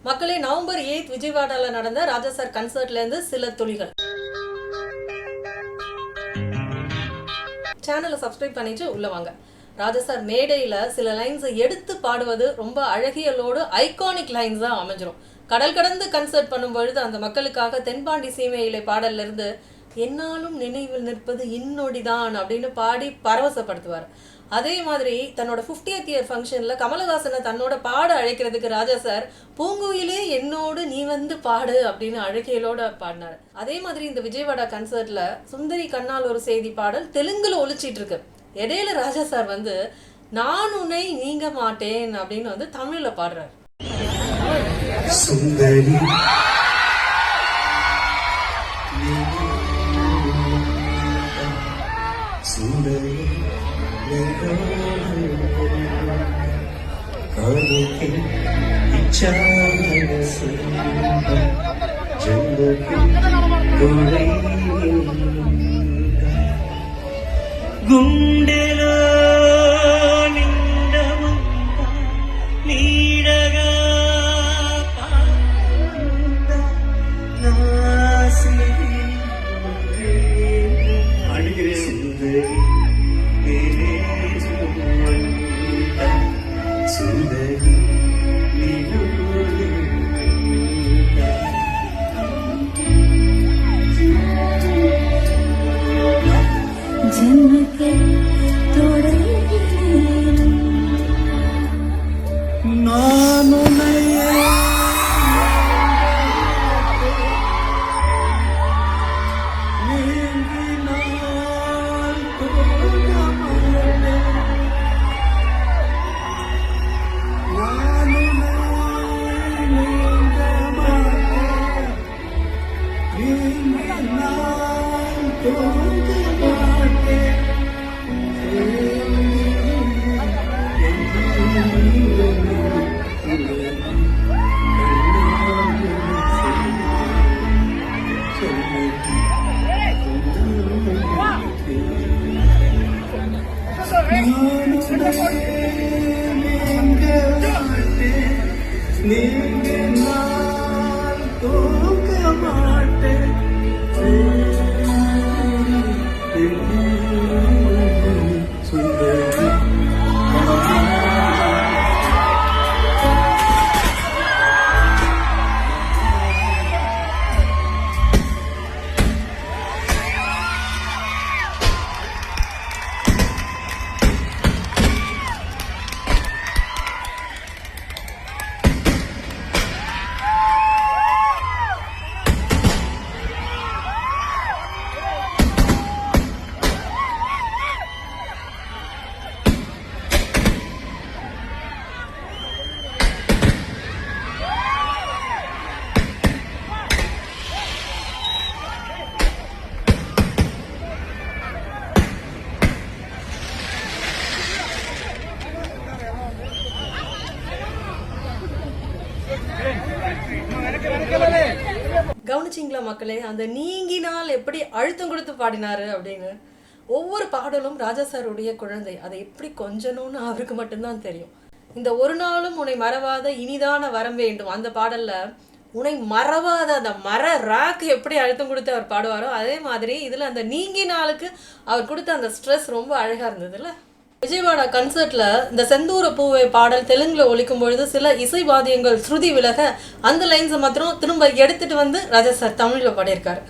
மக்களே, நவம்பர் 8 விஜயவாடால நடந்த ராஜா சார் கன்சர்ட்ல இருந்து சில துளிகள். சேனலை சப்ஸ்கிரைப் பண்ணிட்டு உள்ள வாங்க. ராஜா சார் மேடையில சில லைன்ஸை எடுத்து பாடுவது ரொம்ப அழகியலோடு ஐகானிக் லைன்ஸ் தான் அமைஞ்சிரும். கடல் கடந்து கன்சர்ட் பண்ணும் பொழுது அந்த மக்களுக்காக தென்பாண்டி சீமையிலே பாடல்ல இருந்து என்னாலும் நினைவில் நிற்பது இன்னொடிதான் அப்படின்னு பாடி பரவசப்படுத்துவார். அதே மாதிரி தன்னோட 50th இயர் ஃபங்க்ஷன்ல கமலஹாசனை தன்னோட பாட அழைக்கிறதுக்கு ராஜா சார் பூங்குயிலே என்னோடு நீ வந்து பாடு அப்படின்னு அழகியலோட பாடினார். அதே மாதிரி இந்த விஜயவாடா கன்சர்ட்ல சுந்தரி கண்ணால் ஒரு செய்தி பாடல் தெலுங்குல ஒலிச்சிட்டு இருக்கு. இடையில ராஜா சார் வந்து நான் உன்னை நீங்க மாட்டேன் அப்படின்னு வந்து தமிழ்ல பாடுறாரு. சுந்தரி சுந்தரி గుండెలో నిండమంతా నీడగా கவனிச்சிங்களா மக்களே, அந்த நீங்கினால் எப்படி அழுத்தம் கொடுத்து பாடினாரு அப்படின்னு. ஒவ்வொரு பாடலும் ராஜா சாருடைய குழந்தை, அதை எப்படி கொஞ்சணும்னு அவருக்கு மட்டும்தான் தெரியும். இந்த ஒரு நாளும் உன்னை மறவாத இனிதான வரம் வேண்டும் அந்த பாடல்ல உன்னை மறவாத அந்த மர ராக்கு எப்படி அழுத்தம் கொடுத்து அவர் பாடுவாரோ அதே மாதிரி இதுல அந்த நீங்கினாலுக்கு அவர் கொடுத்த அந்த ஸ்ட்ரெஸ் ரொம்ப அழகா இருந்ததுல்ல. விஜயவாடா கன்சர்ட்ல இந்த செந்தூர பூவை பாடல் தெலுங்குல ஒலிக்கும் பொழுது சில இசை வாத்தியங்கள் ஸ்ருதி விலக அந்த லைன்ஸை மாத்திரம் திரும்ப எடுத்துட்டு வந்து ராஜா சார் தமிழ்ல பாடியிருக்காரு.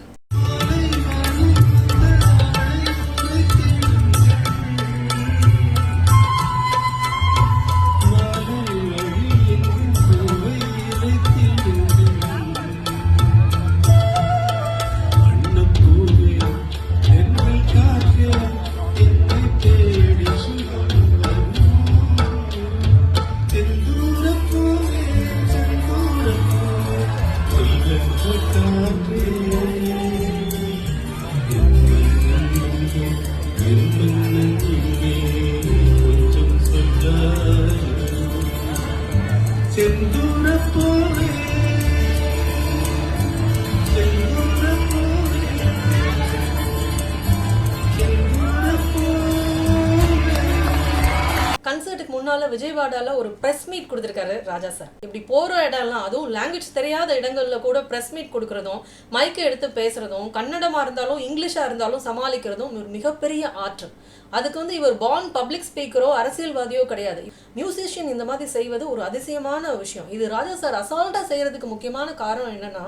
விஜயவாடால ஒரு பிரஸ் மீட் கொடுத்திருக்காரு ராஜா சார். இப்படி போற இடம்லாம், அதுவும் லாங்குவேஜ் தெரியாத இடங்கள்ல கூட பிரஸ் மீட் கொடுக்கறதும், மைக்கை எடுத்து பேசுறதும், கன்னடமா இருந்தாலும் இங்கிலீஷா இருந்தாலும் சமாளிக்கிறதும் ஒரு மிகப்பெரிய ஆற்றல். அதுக்கு இவர் பார்ன் பப்ளிக் ஸ்பீக்கரோ அரசியல்வாதியோ கிடையாது. மியூசிஷியன் இந்த மாதிரி செய்வது ஒரு அதிசயமான விஷயம். இது ராஜா சார் அசால்ட்டா செய்யறதுக்கு முக்கியமான காரணம் என்னன்னா,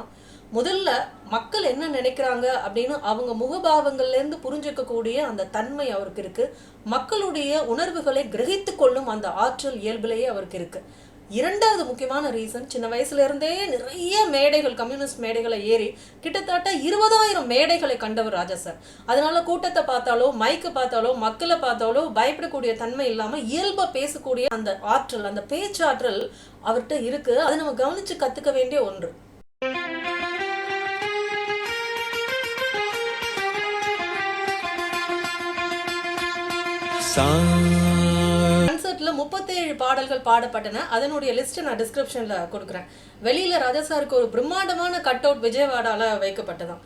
முதல்ல மக்கள் என்ன நினைக்கிறாங்க அப்படின்னு அவங்க முகபாவங்கள்ல இருந்து புரிஞ்சுக்கக்கூடிய அந்த தன்மை அவருக்கு இருக்கு. மக்களுடைய உணர்வுகளை கிரகித்து கொள்ளும் அந்த ஆற்றல் இயல்பிலேயே அவருக்கு இருக்கு. இரண்டாவது முக்கியமான ரீசன், சின்ன வயசுல இருந்தே நிறைய மேடைகள், கம்யூனிஸ்ட் மேடைகளை ஏறி கிட்டத்தட்ட 20,000 மேடைகளை கண்டவர் ராஜா சார். அதனால கூட்டத்தை பார்த்தாலோ, மைக்கு பார்த்தாலோ, மக்களை பார்த்தாலோ பயப்படக்கூடிய தன்மை இல்லாம இயல்பா பேசக்கூடிய அந்த ஆற்றல், அந்த பேச்சாற்றல் அவர்கிட்ட இருக்கு. அதை நம்ம கவனிச்சு கத்துக்க வேண்டிய ஒன்று. கன்சர்ட்ல 37 பாடல்கள் பாடப்பட்டன. அதனுடைய லிஸ்ட் நான் டிஸ்கிரிப்ஷன்ல கொடுக்குறேன். வெளியில ராஜா சாருக்கு ஒரு பிரம்மாண்டமான கட் அவுட் விஜயவாடால வைக்கப்பட்டதாம்.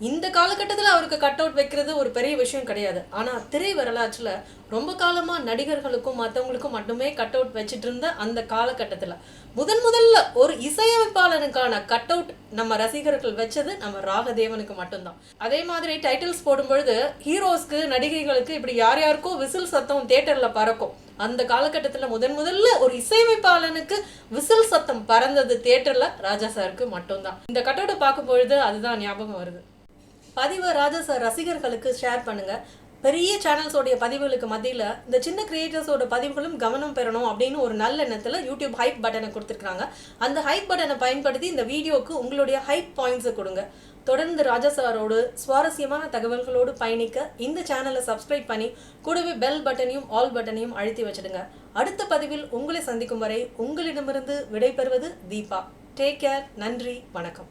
இந்த காலகட்டத்தில் அவருக்கு கட் அவுட் வைக்கிறது ஒரு பெரிய விஷயம் கிடையாது. ஆனா திரை வரலாற்றுல ரொம்ப காலமா நடிகர்களுக்கும் மற்றவங்களுக்கும் மட்டுமே கட் அவுட் வச்சுட்டு இருந்த அந்த காலகட்டத்துல முதல்ல ஒரு இசையமைப்பாளனுக்கான கட் அவுட் நம்ம ரசிகர்கள் வச்சது நம்ம ராகதேவனுக்கு மட்டும்தான். அதே மாதிரி டைட்டில்ஸ் போடும்பொழுது ஹீரோஸ்க்கு, நடிகைகளுக்கு இப்படி யார் யாருக்கோ விசில் சத்தம் தியேட்டர்ல பறக்கும். அந்த காலகட்டத்துல முதல்ல ஒரு இசையமைப்பாளனுக்கு விசில் சத்தம் பறந்தது தியேட்டர்ல ராஜா சாருக்கு மட்டும்தான். இந்த கட் அவுட்டை பார்க்கும் பொழுது அதுதான் ஞாபகம் வருது. பதிவை ராஜா சார் ரசிகர்களுக்கு ஷேர் பண்ணுங்க. பெரிய சேனல்ஸோடைய பதிவுகளுக்கு மத்தியில் இந்த சின்ன கிரியேட்டர்ஸோட பதிவுகளும் கவனம் பெறணும் அப்படின்னு ஒரு நல்ல எண்ணத்தில் யூடியூப் ஹைப் பட்டனை கொடுத்துருக்காங்க. அந்த ஹைப் பட்டனை பயன்படுத்தி இந்த வீடியோவுக்கு உங்களுடைய ஹைப் பாயிண்ட்ஸை கொடுங்க. தொடர்ந்து ராஜா சாரோடு சுவாரஸ்யமான தகவல்களோடு பயணிக்க இந்த சேனலை சப்ஸ்கிரைப் பண்ணி கூடவே பெல் பட்டனையும் ஆல் பட்டனையும் அழுத்தி வச்சிடுங்க. அடுத்த பதிவில் உங்களை சந்திக்கும் வரை உங்களிடமிருந்து விடைபெறுவது தீபா. Take care. நன்றி, வணக்கம்.